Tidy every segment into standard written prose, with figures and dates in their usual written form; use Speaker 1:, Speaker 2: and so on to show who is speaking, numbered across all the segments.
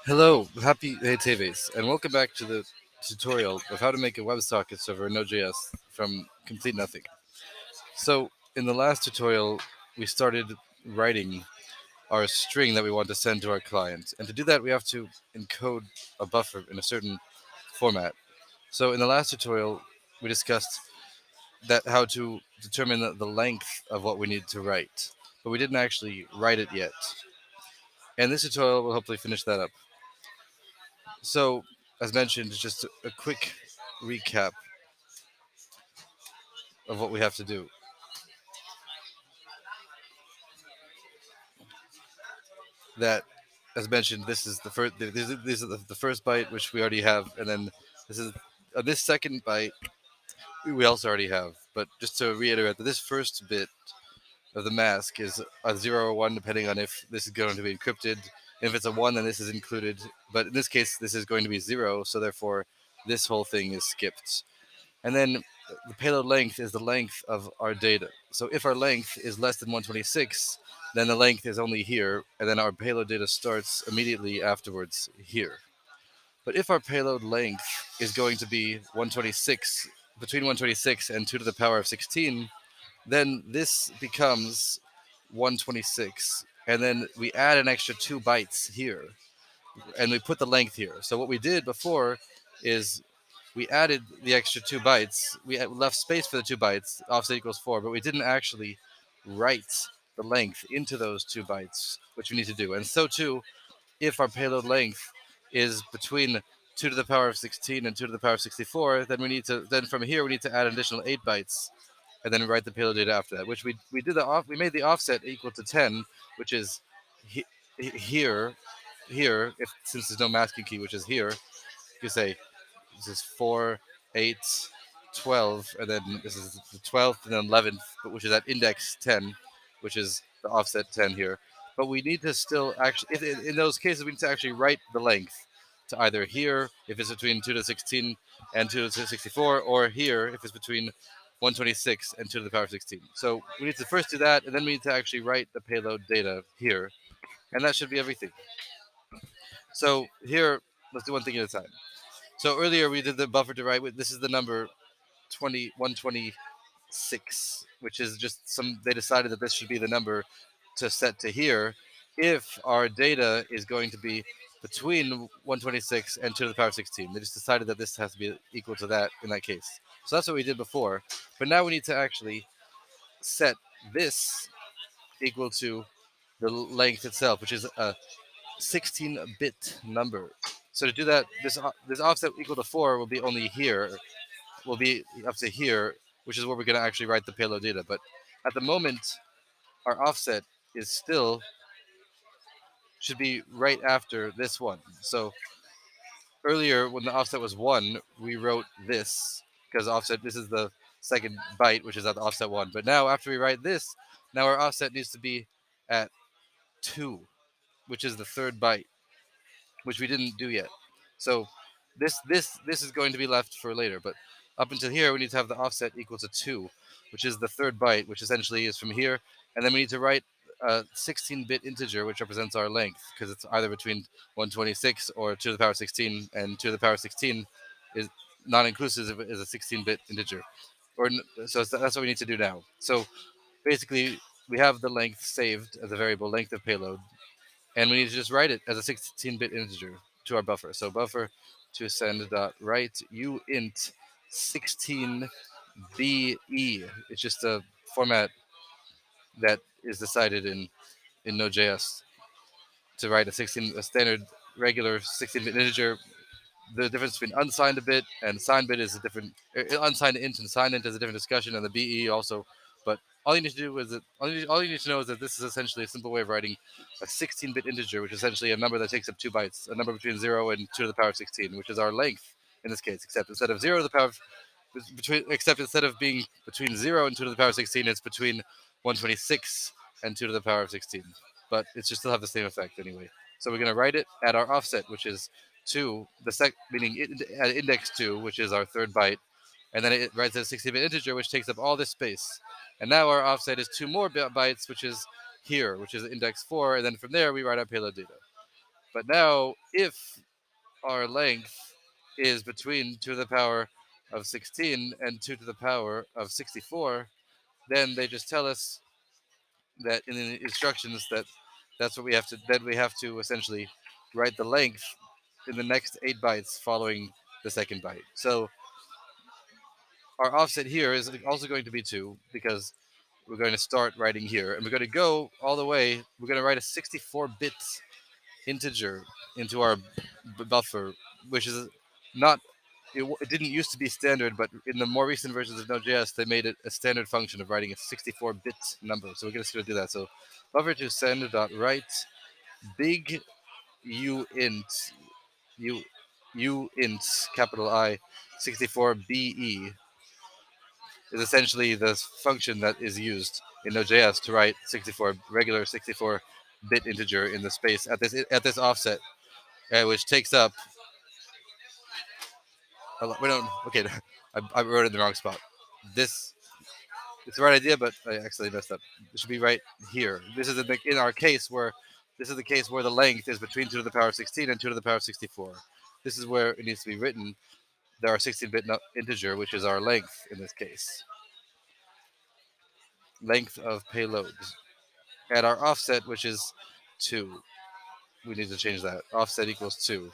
Speaker 1: Hello, happy hey Teves, and welcome back to the tutorial of how to make a WebSocket server in Node.js from complete nothing. So, in the last tutorial, we started writing our string that we want to send to our client, and to do that, we have to encode a buffer in a certain format. So, in the last tutorial, we discussed that how to determine the length of what we need to write, but we didn't actually write it yet. And this tutorial will hopefully finish that up. So, as mentioned, just a quick recap of what we have to do. That, as mentioned, this is the first. These are the first byte which we already have, and then this is this second byte we also already have. But just to reiterate, that this first bit of the mask is a 0 or 1, depending on if this is going to be encrypted. If it's a 1, then this is included. But in this case, this is going to be 0, so therefore this whole thing is skipped. And then the payload length is the length of our data. So if our length is less than 126, then the length is only here, and then our payload data starts immediately afterwards here. But if our payload length is going to be 126, between 126 and 2 to the power of 16, then this becomes 126. And then we add an extra 2 bytes here, and we put the length here. So what we did before is we added the extra 2 bytes. We left space for the 2 bytes, offset equals 4, but we didn't actually write the length into those 2 bytes, which we need to do. And so too, if our payload length is between 2 to the power of 16 and 2 to the power of 64, then then from here we need to add an additional 8 bytes and then write the payload data after that, which we made the offset equal to 10, which is here, if since there's no masking key, which is here, you say this is 4, 8, 12, and then this is the 12th and then 11th, which is at index 10, which is the offset 10 here. But we need to still actually, in those cases, we need to actually write the length to either here, if it's between 2 to 16 and 2 to 64, or here, if it's between 126 and 2 to the power of 16. So we need to first do that, and then we need to actually write the payload data here, and that should be everything. So here, let's do one thing at a time. So earlier we did the buffer to write with, this is the number 126, which is just they decided that this should be the number to set to here if our data is going to be between 126 and 2 to the power of 16. They just decided that this has to be equal to that in that case. So that's what we did before. But now we need to actually set this equal to the length itself, which is a 16-bit number. So to do that, this offset equal to 4 will be only here, will be up to here, which is where we're going to actually write the payload data. But at the moment, our offset is still should be right after this one. So earlier, when the offset was 1, we wrote this because offset, this is the second byte, which is at the offset 1. But now after we write this, now our offset needs to be at 2, which is the third byte, which we didn't do yet. So this is going to be left for later. But up until here, we need to have the offset equal to 2, which is the third byte, which essentially is from here. And then we need to write a 16-bit integer, which represents our length, because it's either between 126 or 2 to the power 16, and 2 to the power 16 is non-inclusive, is a 16-bit integer. So that's what we need to do now. So basically, we have the length saved as a variable, length of payload, and we need to just write it as a 16-bit integer to our buffer. So buffer to send dot write uint 16 be. It's just a format that is decided in Node.js to write a standard regular 16-bit integer. The difference between unsigned a bit and signed bit is a different. Unsigned int and signed int is a different discussion, and the be also. But all you need to do is that all you need to know is that this is essentially a simple way of writing a 16-bit integer, which is essentially a number that takes up 2 bytes, a number between 0 and 2 to the power of 16, which is our length in this case. Except instead of 0 to the power of except instead of being between 0 and 2 to the power of 16, it's between 126 and 2 to the power of 16. But it should still have the same effect anyway. So we're going to write it at our offset, which is 2, meaning at index 2, which is our third byte, and then it writes a 16-bit integer, which takes up all this space. And now our offset is 2 more bytes, which is here, which is index 4, and then from there we write our payload data. But now, if our length is between 2 to the power of 16 and 2 to the power of 64, then they just tell us that in the instructions that that's what we have to, then we have to essentially write the length in the next 8 bytes following the second byte. So our offset here is also going to be 2 because we're going to start writing here, and we're going to go all the way. We're going to write a 64-bit integer into our buffer, which is not. It didn't used to be standard, but in the more recent versions of Node.js, they made it a standard function of writing a 64-bit number. So we're just going to do that. So buffer to send dot write big u int u int capital I 64be is essentially the function that is used in Node.js to write 64 regular 64-bit integer in the space at this offset, which takes up. We don't. Okay, I wrote it in the wrong spot. This it's the right idea, but I actually messed up. It should be right here. This is in our case where this is the case where the length is between 2 to the power of 16 and 2 to the power of 64. This is where it needs to be written. There are 16-bit integer, which is our length in this case. Length of payload. At our offset, which is 2. We need to change that. Offset equals 2.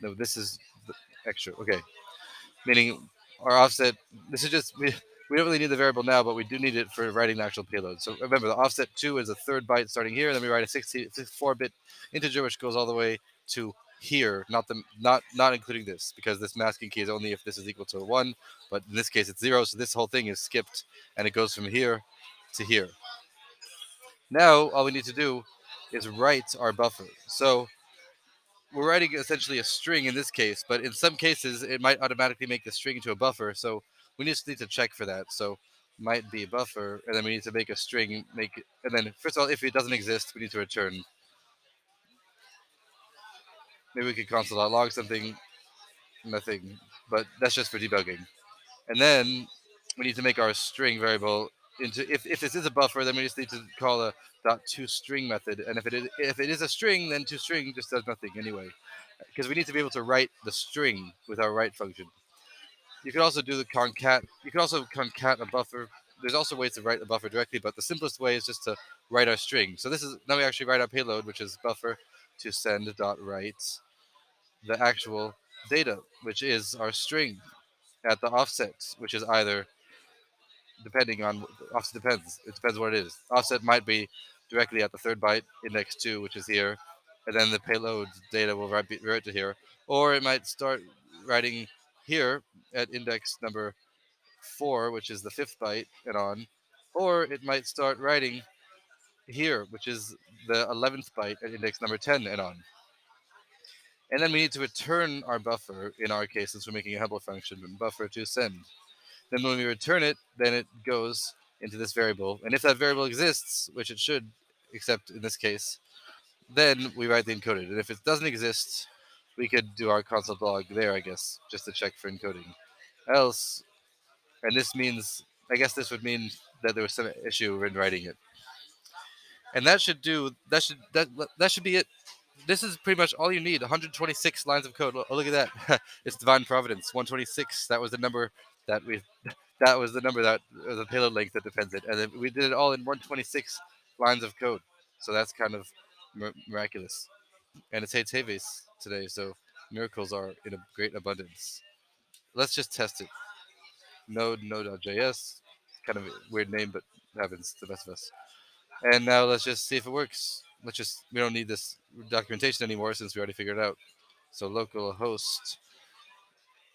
Speaker 1: No, this is the extra. Okay. Meaning our offset, this is just, we don't really need the variable now, but we do need it for writing the actual payload. So remember, the offset 2 is a third byte starting here, and then we write a 64-bit integer, which goes all the way to here, not including this, because this masking key is only if this is equal to 1, but in this case it's 0, so this whole thing is skipped, and it goes from here to here. Now, all we need to do is write our buffer. So we're writing essentially a string in this case, but in some cases it might automatically make the string into a buffer. So we just need to check for that. So might be a buffer, and then we need to make a string, and then first of all, if it doesn't exist, we need to return. Maybe we could console.log something, nothing, but that's just for debugging. And then we need to make our string variable into, if this is a buffer, then we just need to call a .toString method. And if it is a string, then toString just does nothing anyway, because we need to be able to write the string with our write function. You could also do the concat. You could also concat a buffer. There's also ways to write a buffer directly, but the simplest way is just to write our string. So this is now we actually write our payload, which is buffer to send dot write the actual data, which is our string at the offset, which is either depending on offset depends. It depends what it is. Offset might be directly at the third byte, index 2, which is here, and then the payload data will write to here, or it might start writing here at index number 4, which is the fifth byte, and on, or it might start writing here, which is the 11th byte at index number 10, and on. And then we need to return our buffer, in our case, since we're making a helper function, buffer to send. Then when we return it, then it goes into this variable. And if that variable exists, which it should, except in this case, then we write the encoded. And if it doesn't exist, we could do our console log there, I guess, just to check for encoding. Else, and this means, I guess this would mean that there was some issue in writing it. And that should be it. This is pretty much all you need. 126 lines of code. Oh, look at that! It's divine providence. 126. That was the number that we. That was the number that the payload length that depends it, and then we did it all in 126 lines of code. So that's kind of miraculous. And it's Teves today, so miracles are in a great abundance. Let's just test it. Node.js, kind of a weird name, but happens to the best of us. And now let's just see if it works. We don't need this documentation anymore since we already figured it out. So localhost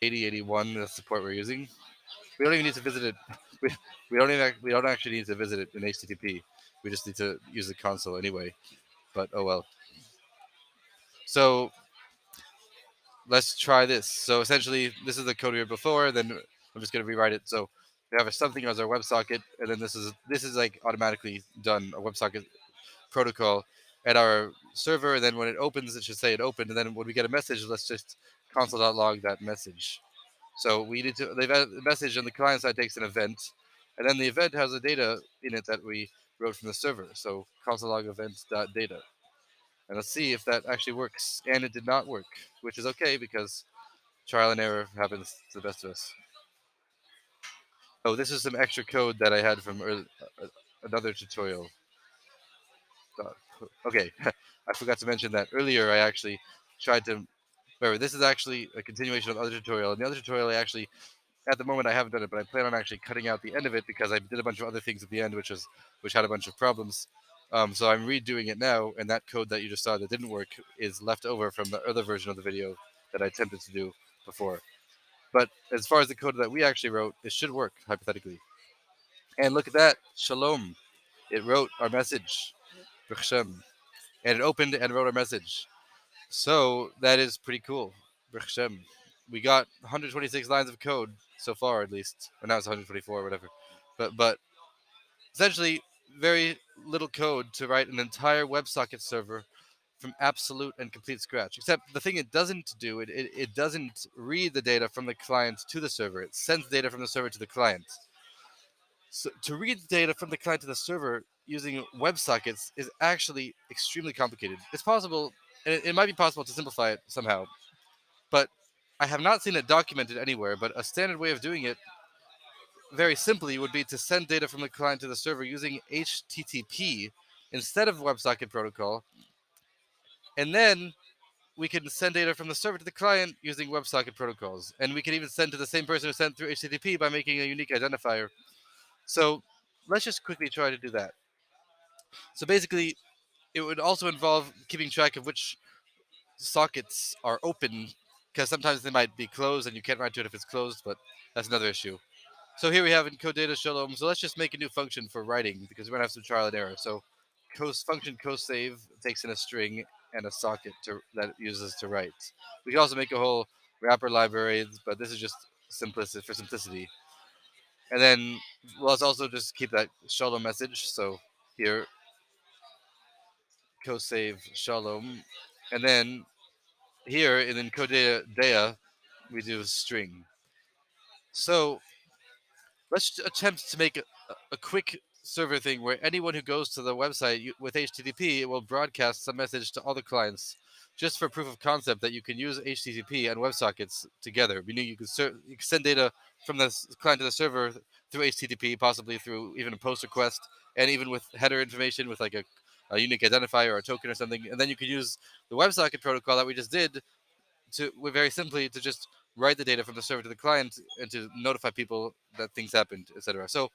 Speaker 1: 8081, that's the port we're using. We don't even need to visit it. We don't actually need to visit it in HTTP. We just need to use the console anyway. But oh well. So let's try this. So essentially, this is the code we had before. Then I'm just going to rewrite it. So we have something as our WebSocket, and then this is like automatically done, a WebSocket protocol at our server. And then when it opens, it should say it opened. And then when we get a message, let's just console.log that message. So we need to, the message on the client side takes an event, and then the event has the data in it that we wrote from the server. So console.log event.data. And let's see if that actually works. And it did not work, which is okay because trial and error happens to the best of us. Oh, this is some extra code that I had from another tutorial. Okay, I forgot to mention that earlier. I actually tried to. Remember, this is actually a continuation of the other tutorial. In the other tutorial, I actually, at the moment, I haven't done it, but I plan on actually cutting out the end of it because I did a bunch of other things at the end, which had a bunch of problems. So I'm redoing it now, and that code that you just saw that didn't work is left over from the other version of the video that I attempted to do before. But as far as the code that we actually wrote, it should work hypothetically. And look at that, shalom! It wrote our message, and it opened and wrote our message. So that is pretty cool. We got 126 lines of code so far, at least. Or now it's 124 or whatever. But essentially, very little code to write an entire WebSocket server from absolute and complete scratch. Except the thing it doesn't do, it doesn't read the data from the client to the server. It sends data from the server to the client. So to read the data from the client to the server using WebSockets is actually extremely complicated. It's possible, and it might be possible to simplify it somehow, but I have not seen it documented anywhere. But a standard way of doing it, very simply, would be to send data from the client to the server using HTTP instead of WebSocket protocol, and then we can send data from the server to the client using WebSocket protocols, and we can even send to the same person who sent through HTTP by making a unique identifier. So let's just quickly try to do that. So basically, it would also involve keeping track of which sockets are open, because sometimes they might be closed and you can't write to it if it's closed, but that's another issue. So here we have in code data shalom. So let's just make a new function for writing because we're gonna have some trial and error. So function cosave takes in a string and a socket that it uses to write. We can also make a whole wrapper library, but this is just simplicity for simplicity. And then let's also just keep that shalom message. So here cosave shalom, and then here in code data we do string. So let's attempt to make a quick server thing where anyone who goes to the website with HTTP, it will broadcast some message to all the clients, just for proof of concept that you can use HTTP and WebSockets together. Meaning you can send data from the client to the server through HTTP, possibly through even a post request, and even with header information with like a unique identifier or a token or something. And then you could use the WebSocket protocol that we just did to very simply to just write the data from the server to the client and to notify people that things happened, etc. So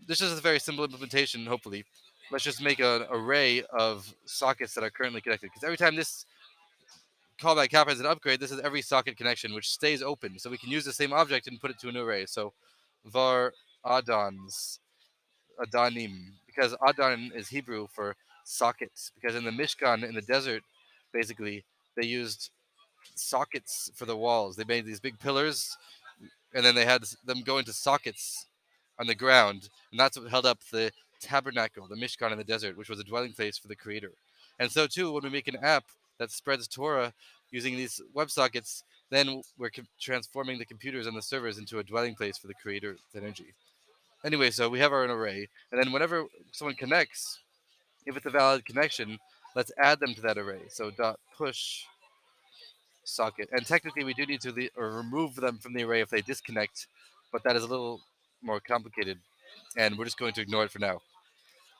Speaker 1: this is a very simple implementation. Hopefully, let's just make an array of sockets that are currently connected. Because every time this callback happens an upgrade, this is every socket connection which stays open. So we can use the same object and put it to an array. So var adons, adanim, because adon is Hebrew for sockets. Because in the Mishkan in the desert, basically they used sockets for the walls. They made these big pillars, and then they had them go into sockets on the ground, and that's what held up the tabernacle, the Mishkan in the desert, which was a dwelling place for the Creator. And so too, when we make an app that spreads Torah using these WebSockets, then we're transforming the computers and the servers into a dwelling place for the Creator's energy. Anyway, so we have our own array, and then whenever someone connects, if it's a valid connection, let's add them to that array. So dot push socket. And technically, we do need to remove them from the array if they disconnect, but that is a little more complicated, and we're just going to ignore it for now,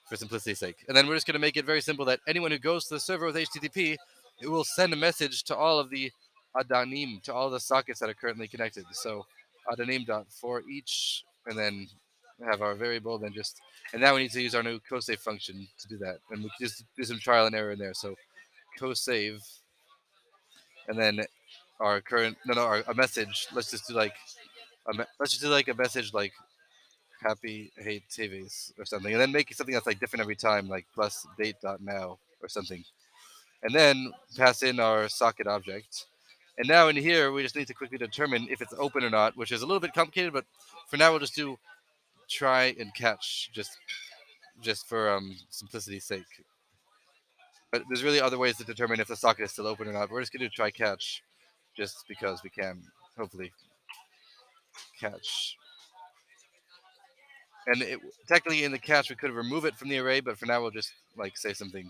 Speaker 1: for simplicity's sake. And then we're just going to make it very simple that anyone who goes to the server with HTTP, it will send a message to all of the adanim, to all the sockets that are currently connected. So adanim dot for each, and then have our variable, then just, and now we need to use our new cosave function to do that, and we can just do some trial and error in there. So cosave, and then our current a message. Let's just do like let's just do like a message like happy hate TVs or something, and then make something that's like different every time, like plus date dot now or something, and then pass in our socket object. And now in here we just need to quickly determine if it's open or not, which is a little bit complicated, but for now we'll just do try and catch, just for simplicity's sake. But there's really other ways to determine if the socket is still open or not. We're just gonna do try catch, just because we can, hopefully catch. And technically in the catch we could remove it from the array, but for now we'll just like say something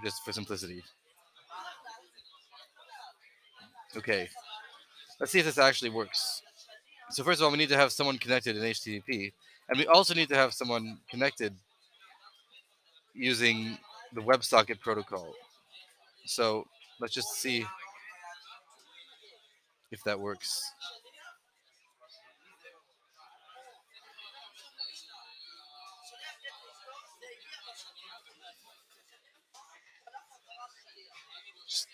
Speaker 1: just for simplicity. Okay, let's see if this actually works. So first of all, we need to have someone connected in HTTP, and we also need to have someone connected using the WebSocket protocol. So let's just see if that works.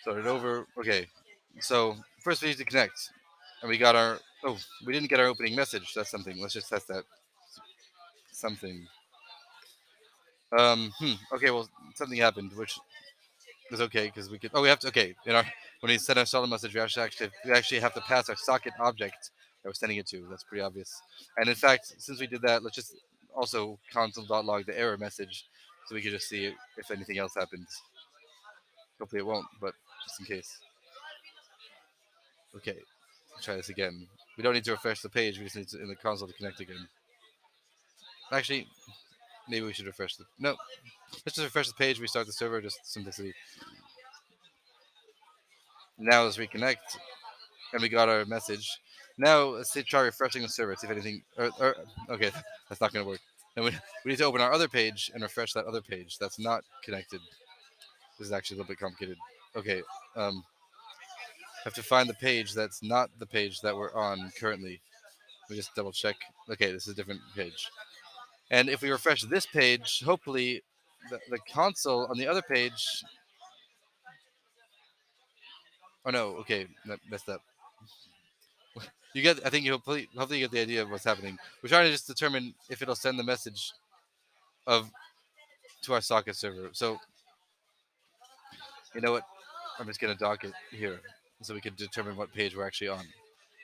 Speaker 1: Start it over. Okay. So first we need to connect, and we got our. Oh, we didn't get our opening message. That's something. Let's just test that. Something. Okay. Well, something happened, which was okay because we could. Oh, we have to. Okay. In our when we send our solid message, we actually have to pass our socket object that we're sending it to. That's pretty obvious. And in fact, since we did that, let's just also console.log the error message, so we can just see if anything else happens. Hopefully it won't, but just in case. Okay, let's try this again. We don't need to refresh the page. We just need to in the console to connect again. Actually, maybe we should refresh the. No, let's just refresh the page. Restart the server. Just simplicity. Now let's reconnect, and we got our message. Now let's try refreshing the server. See if anything. Okay, that's not going to work. And we need to open our other page and refresh that other page. That's not connected. This is actually a little bit complicated. Okay, have to find the page that's not the page that we're on currently. We just double check. Okay, this is a different page. And if we refresh this page, hopefully the console on the other page. Oh no, okay, that messed up. You get, I think you hopefully you get the idea of what's happening. We're trying to just determine if it'll send the message of to our socket server. So you know what? I'm just gonna dock it here so we can determine what page we're actually on.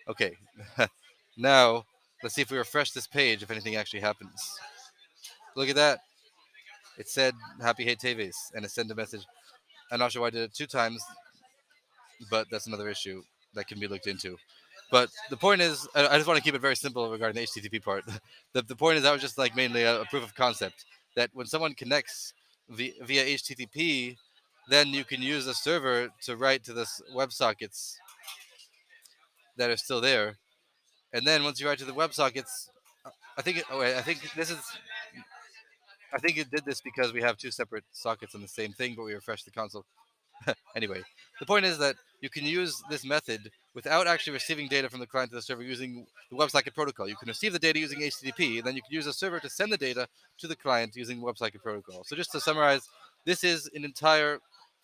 Speaker 1: Okay. Now let's see if we refresh this page if anything actually happens. Look at that. It said Happy Hate Teves and it sent a message. I'm not sure why I did it 2 times, but that's another issue that can be looked into. But the point is, I just want to keep it very simple regarding the HTTP part. The point is, that was just like mainly a proof of concept that when someone connects via HTTP, then you can use a server to write to the WebSockets that are still there. And then once you write to the WebSockets, I think this is. I think it did this because we have two separate sockets on the same thing, but we refreshed the console. Anyway, the point is that you can use this method without actually receiving data from the client to the server using the WebSocket protocol. You can receive the data using HTTP, and then you can use a server to send the data to the client using the WebSocket protocol. So just to summarize, this is an entire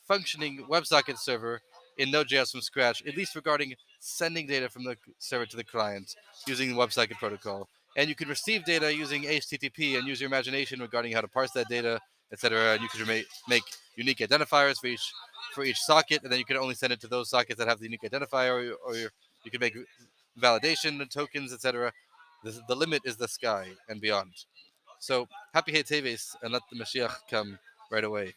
Speaker 1: functioning WebSocket server in Node.js from scratch, at least regarding sending data from the server to the client using the WebSocket protocol. And you can receive data using HTTP and use your imagination regarding how to parse that data, etc. And you can make unique identifiers for each socket, and then you can only send it to those sockets that have the unique identifier, or you can make validation tokens, etc. The limit is the sky and beyond. So happy Hey Teves, and let the Mashiach come right away.